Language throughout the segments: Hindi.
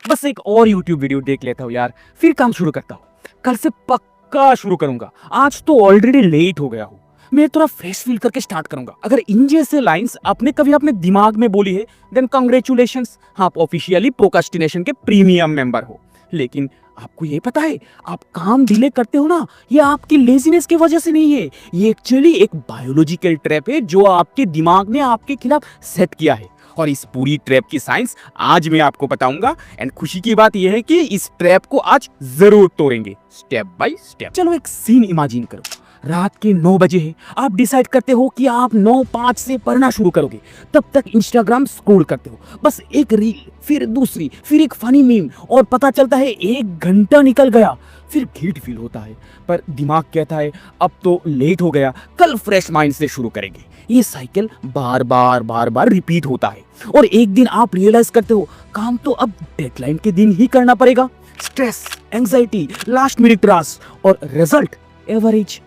बस एक और यूट्यूब वीडियो देख लेता हूँ यार, फिर काम शुरू करता हूँ। कल से पक्का शुरू करूंगा, आज तो ऑलरेडी लेट हो गया हूँ। मैं थोड़ा फ्रेश फील करके स्टार्ट करूंगा। अगर इन जैसे लाइंस आपने कभी अपने दिमाग में बोली है, देन कांग्रेचुलेशंस, आप ऑफिशियली प्रोक्रास्टिनेशन के प्रीमियम मेंबर हो। लेकिन आपको ये पता है, आप काम डिले करते हो ना, ये आपकी लेजीनेस की वजह से नहीं है, ये एक्चुअली एक बायोलॉजिकल ट्रैप है जो आपके दिमाग ने आपके खिलाफ सेट किया है। और इस पूरी ट्रैप की साइंस आज मैं आपको बताऊंगा। एंड खुशी की बात यह है कि इस ट्रैप को आज जरूर तोड़ेंगे, स्टेप बाय स्टेप। चलो एक सीन इमेजिन करो, रात के 9 बजे है, आप डिसाइड करते हो कि आप 9:05 से पढ़ना शुरू करोगे। तब तक इंस्टाग्राम स्क्रॉल करते हो, बस एक रील, फिर दूसरी, फिर एक फनी मीम, और पता चलता है 1 घंटा निकल गया। फिर गिल्ट फील होता है, पर दिमाग कहता है अब तो लेट हो गया, कल फ्रेश माइंड से शुरू करेंगे। ये साइकिल बार बार रिपीट होता है, और एक दिन आप रियलाइज करते हो काम तो अब डेडलाइन के दिन ही करना पड़ेगा। Stress, anxiety, last minute rush, और रिजल्ट एवरेज।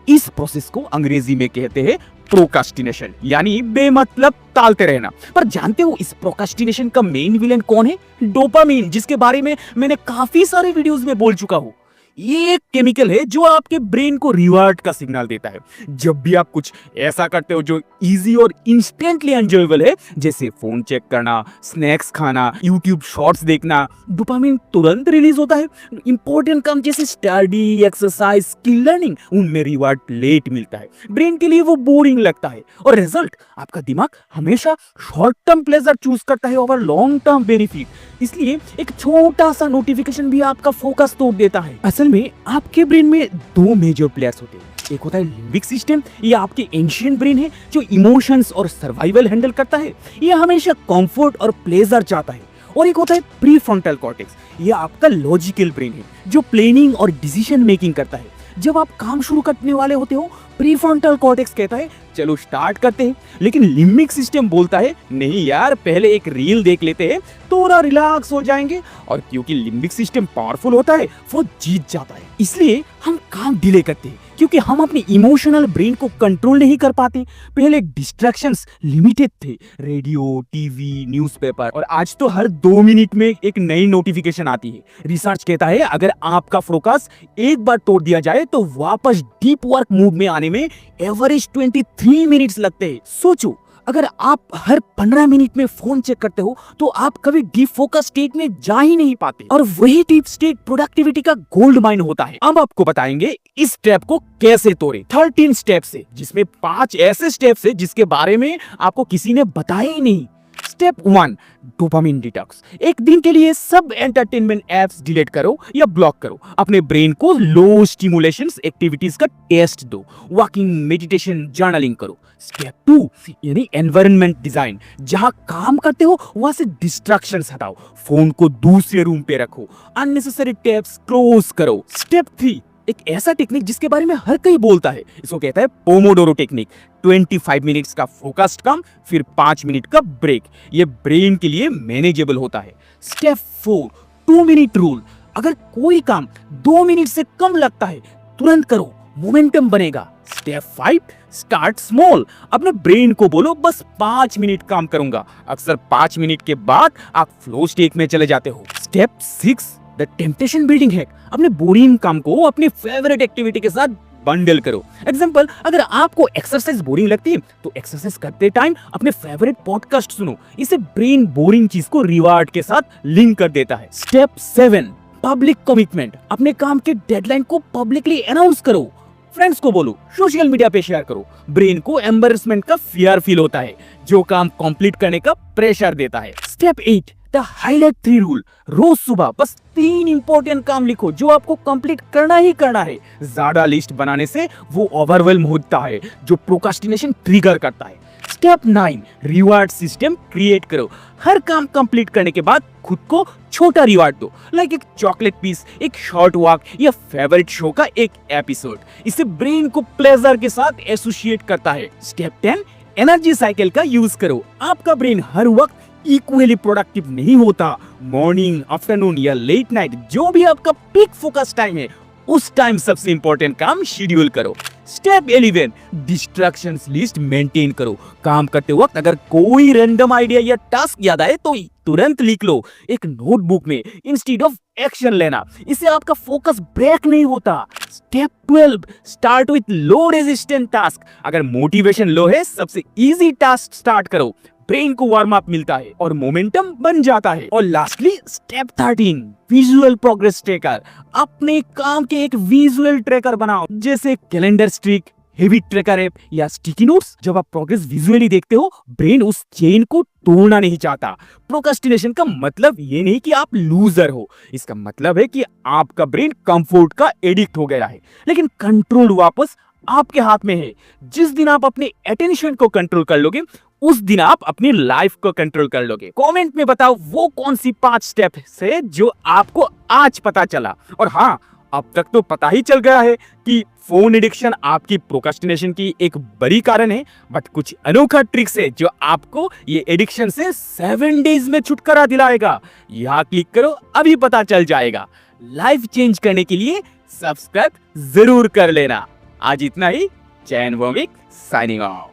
इस प्रोसेस को अंग्रेजी में कहते हैं प्रोक्रास्टिनेशन, यानी बेमतलब टालते रहना। पर जानते हो इस प्रोक्रास्टिनेशन का मेन विलेन कौन है? डोपामिन, जिसके बारे में मैंने काफी सारे वीडियोस में बोल चुका हूं। ये एक केमिकल है जो आपके ब्रेन को रिवार्ड का सिग्नल देता है। जब भी आप कुछ ऐसा करते हो जो इजी और इंस्टेंटली एंजॉयबल है, जैसे फोन चेक करना, स्नैक्स खाना, यूट्यूब शॉर्ट्स देखना, डोपामिन तुरंत रिलीज होता है। इंपॉर्टेंट काम जैसे स्टडी, एक्सरसाइज, स्किल लर्निंग, उनमें रिवार्ड लेट मिलता है। ब्रेन के लिए वो बोरिंग लगता है, और रिजल्ट आपका दिमाग हमेशा शॉर्ट टर्म प्लेजर चूज करता है ओवर लॉन्ग टर्म बेनिफिट। इसलिए एक छोटा सा नोटिफिकेशन भी आपका फोकस तोड़ देता है। असल में आपके ब्रेन में 2 मेजर प्लेयर्स होते हैं। एक होता है लिम्बिक सिस्टम, ये आपके एंशिएंट ब्रेन है जो इमोशंस और सर्वाइवल हैंडल करता है, ये हमेशा कंफर्ट और प्लेजर चाहता है। और एक होता है प्रीफ्रंटल कॉर्टेक्स, ये आपका लॉजिकल ब्रेन है जो प्लानिंग और डिसीजन मेकिंग करता है। जब आप काम शुरू करने वाले होते हो, प्रीफ्रंटल कॉर्टेक्स कहता है चलो स्टार्ट करते हैं, लेकिन लिम्बिक सिस्टम बोलता है नहीं यार, पहले एक रील देख लेते हैं, थोड़ा रिलैक्स हो जाएंगे। और क्योंकि लिम्बिक सिस्टम पावरफुल होता है, वो जीत जाता है। इसलिए हम काम डिले करते हैं, क्योंकि हम अपने इमोशनल ब्रेन को कंट्रोल नहीं कर पाते। पहले डिस्ट्रैक्शंस लिमिटेड थे, रेडियो, टीवी, न्यूज़पेपर, और आज तो हर 2 मिनट में एक नई नोटिफिकेशन आती है। रिसर्च कहता है अगर आपका फोकस एक बार तोड़ दिया जाए तो वापस डीप वर्क मूड में आने में एवरेज 23 मिनट्स लगते हैं। सोचो, अगर आप हर 15 मिनट में फोन चेक करते हो तो आप कभी डीप फोकस स्टेट में जा ही नहीं पाते, और वही डीप स्टेट प्रोडक्टिविटी का गोल्ड माइन होता है। अब आपको बताएंगे इस स्टेप को कैसे तोड़े। 13 स्टेप्स है, जिसमें 5 ऐसे स्टेप्स है जिसके बारे में आपको किसी ने बताया ही नहीं। Step 1, dopamine detox. एक दिन के लिए सब एंटरटेनमेंट एप्स डिलीट करो या ब्लॉक करो। अपने ब्रेन को लो स्टिमुलेशन एक्टिविटीज का टेस्ट दो। वॉकिंग, मेडिटेशन, जर्नलिंग करो। स्टेप 2, यानी एनवायरनमेंट डिजाइन। जहां काम करते हो वहां से डिस्ट्रैक्शंस हटाओ। फोन को दूसरे रूम पे रखो। अननेसेसरी टैब्स क्लोज करो। स्टेप 3, एक ऐसा टेक्निक जिसके बारे में हर कोई बोलता है, इसको कहता है पोमोडोरो टेक्निक। 25 मिनट्स का फोकस्ड काम, फिर 5 मिनट का ब्रेक। ये ब्रेन के लिए मैनेजेबल होता है। Step 4, 2 minute rule. अगर कोई काम 2 मिनट से कम लगता है, तुरंत करो, मोमेंटम बनेगा। Step 5, start small. अपने ब्रेन को बोलो बस 5 मिनट काम करूंगा। अक्सर 5 मिनट के बाद आप फ्लो स्टेट में चले जाते हो। Step 6, the temptation building hack. अपने बोरिंग काम को अपनी फेवरेट एक्टिविटी के साथ बंडल करो। एग्जांपल, अगर आपको एक्सरसाइज बोरिंग लगती है तो एक्सरसाइज करते टाइम अपने फेवरेट पॉडकास्ट सुनो। इसे ब्रेन बोरिंग चीज को रिवार्ड के साथ लिंक कर देता है। Step 7, public commitment. अपने काम के डेडलाइन को पब्लिकली अनाउंस करो। फ्रेंड्स को बोलो, सोशल मीडिया पे शेयर करो। ब्रेन को एम्बैरेसमेंट का फियर फील होता है, जो काम कंप्लीट करने का प्रेशर देता है। Step 8, the highlight 3 rule. रोज सुबह बस 3 इंपॉर्टेंट काम लिखो जो आपको कंप्लीट करना ही करना है। ज्यादा लिस्ट बनाने से वो ओवरवेल्म होता है, जो प्रोक्रास्टिनेशन ट्रिगर करता है। स्टेप 9, रिवार्ड सिस्टम क्रिएट करो। हर काम कंप्लीट करने के बाद खुद को छोटा रिवार्ड दो, लाइक एक चॉकलेट पीस, एक शॉर्ट वॉक, या फेवरेट शो का एक एपिसोड। इससे ब्रेन को प्लेजर के साथ एसोसिएट करता है। स्टेप 10, एनर्जी साइकिल का यूज करो। आपका ब्रेन हर वक्त इक्वली प्रोडक्टिव नहीं होता। मॉर्निंग, आफ्टरनून या लेट नाइट, जो भी आपका पीक फोकस टाइम है, उस टाइम सबसे इंपॉर्टेंट काम शेड्यूल करो। स्टेप 11 डिस्ट्रैक्शंस लिस्ट मेंटेन करो। काम करते वक्त अगर कोई रैंडम आइडिया या टास्क याद आए तो तुरंत लिख लो एक नोटबुक में इंस्टेड ऑफ एक्शन लेना। इससे आपका फोकस ब्रेक नहीं होता। Step 12 start with low resistant task. अगर मोटिवेशन लो है सबसे इजी टास्क स्टार्ट करो। ब्रेन को वार्म अप मिलता है और मोमेंटम बन जाता है। और lastly step 13 visual progress tracker. अपने काम के एक विजुअल ट्रैकर बनाओ, जैसे कैलेंडर स्ट्रिक, हेवी ट्रैकर ऐप या स्टिकी नोट्स। जब आप प्रोग्रेस विजुअली देखते हो ब्रेन उस चेन को तोड़ना नहीं चाहता। प्रोक्रेस्टिनेशन का मतलब ये नहीं कि आप लूजर हो, इसका मतलब है कि आपका ब्रेन कंफर्ट का एडिक्ट हो गया है। लेकिन कंट्रोल वापस आपके हाथ में है। जिस दिन आप अपने अटेंशन को कंट्रोल कर लोगे उस दिन आप अपनी लाइफ को कंट्रोल कर लोगे। कमेंट में बताओ वो कौन सी 5 स्टेप है जो आपको आज पता चला। और हाँ, अब तक तो पता ही चल गया है कि फोन एडिक्शन आपकी प्रोक्रेस्टिनेशन की एक बड़ी कारण है, बट कुछ अनोखा ट्रिक्स है जो आपको ये एडिक्शन से 7 डेज में छुटकारा दिलाएगा। यहाँ क्लिक करो, अभी पता चल जाएगा। लाइफ चेंज करने के लिए सब्सक्राइब जरूर कर लेना। आज इतना ही। चैन वॉमिक साइनिंग ऑफ।